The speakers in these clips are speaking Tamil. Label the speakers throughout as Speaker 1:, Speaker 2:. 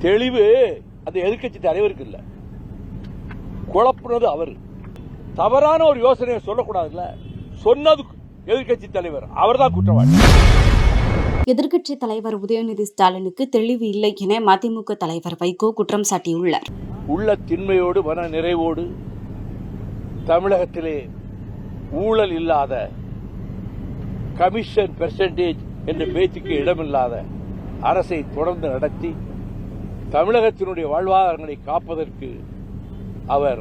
Speaker 1: தெளிவு அந்த எதிர்க்கட்சி தலைவருக்கு இல்ல, குழப்புனது அவர். தவறான ஒரு யோசனையை சொல்லக்கூடாதுல்ல, சொன்னது எதிர்க்கட்சி தலைவர், அவர்தான் குற்றவாளி.
Speaker 2: எதிர்க்கட்சி தலைவர் உதயநிதி ஸ்டாலினுக்கு தெளிவு இல்லை என மதிமுக தலைவர் வைகோ குற்றம் சாட்டியுள்ளார்.
Speaker 1: உள்ள திண்மையோடு மன நிறைவோடு தமிழகத்திலே ஊழல் இல்லாத, கமிஷன் பெர்சன்டேஜ் என்ற பேச்சுக்கு இடமில்லாத அரசை தொடர்ந்து நடத்தி தமிழகத்தினுடைய வாழ்வாதாரங்களை காப்பதற்கு அவர்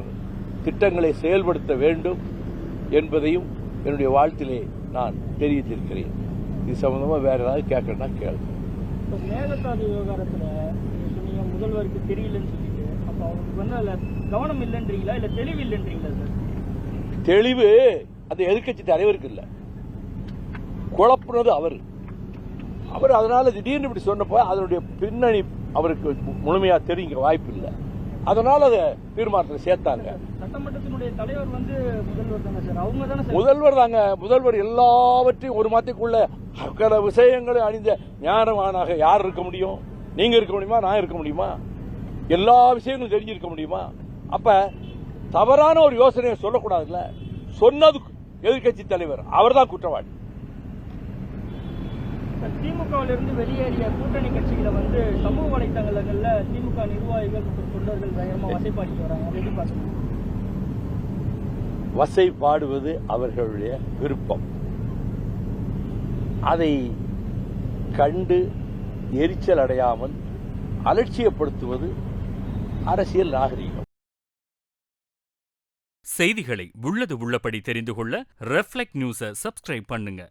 Speaker 1: திட்டங்களை செயல்படுத்த வேண்டும் என்பதையும் என்னுடைய வாழ்த்திலே நான் தெரிவித்திருக்கிறேன். இது சம்பந்தமா வேற ஏதாவது கேட்கணும்னா கேள்வி.
Speaker 3: மேகதாது விவகாரத்துல சொன்னீங்க முதல்வருக்கு தெரியலன்னு சொல்லிட்டு, அப்ப அவருக்கு வந்து கவனம் இல்லைன்றீங்களா இல்ல தெளிவு இல்லைன்றீங்களா சார்?
Speaker 1: தெளிவு அந்த எதிர்க்கட்சி தலைவருக்கு இல்ல, குழப்புனது அவர். அதனால திடீர்னு இப்படி சொன்னப்போ அதனுடைய பின்னணி அவருக்கு முழுமையா தெரிவிக்க வாய்ப்பு இல்லை. அதனால அதை தீர்மானத்தில் சேர்த்தாங்க.
Speaker 3: சட்டமன்றத்தினுடைய தலைவர் வந்து முதல்வர் தானே சார்? அவங்க தானே
Speaker 1: முதல்வர் தாங்க. முதல்வர் எல்லாவற்றையும் ஒரு மாத்திக்குள்ள பல விஷயங்களை அணிந்த ஞானவானாக யார் இருக்க முடியும்? நீங்க இருக்க முடியுமா? நான் இருக்க முடியுமா? எல்லா விஷயங்களும் தெரிஞ்சிருக்க முடியுமா? அப்ப தவறான ஒரு யோசனையை சொல்லக்கூடாதுல்ல, சொன்னது எதிர்க்கட்சி தலைவர், அவர்தான் குற்றவாளி.
Speaker 3: திமுகவிலிருந்து வெளியேறிய கூட்டணி கட்சிகளை வந்து சமூக வலைதளங்கள்ல திமுக நிர்வாகிகள் மற்றும் தொண்டர்கள் பயங்கரமா வசைப்பாடிட்டு வராங்க.
Speaker 1: வசைப்பாடுவது அவர்களுடைய விருப்பம். அதை கண்டு எரிச்சல் அடையாமல் அலட்சியப்படுத்துவது அரசியல் நாகரிகம்.
Speaker 4: செய்திகளை உள்ளது உள்ளபடி தெரிந்து கொள்ள ரெஃப்ளெக்ட் நியூஸை சப்ஸ்கிரைப் பண்ணுங்க.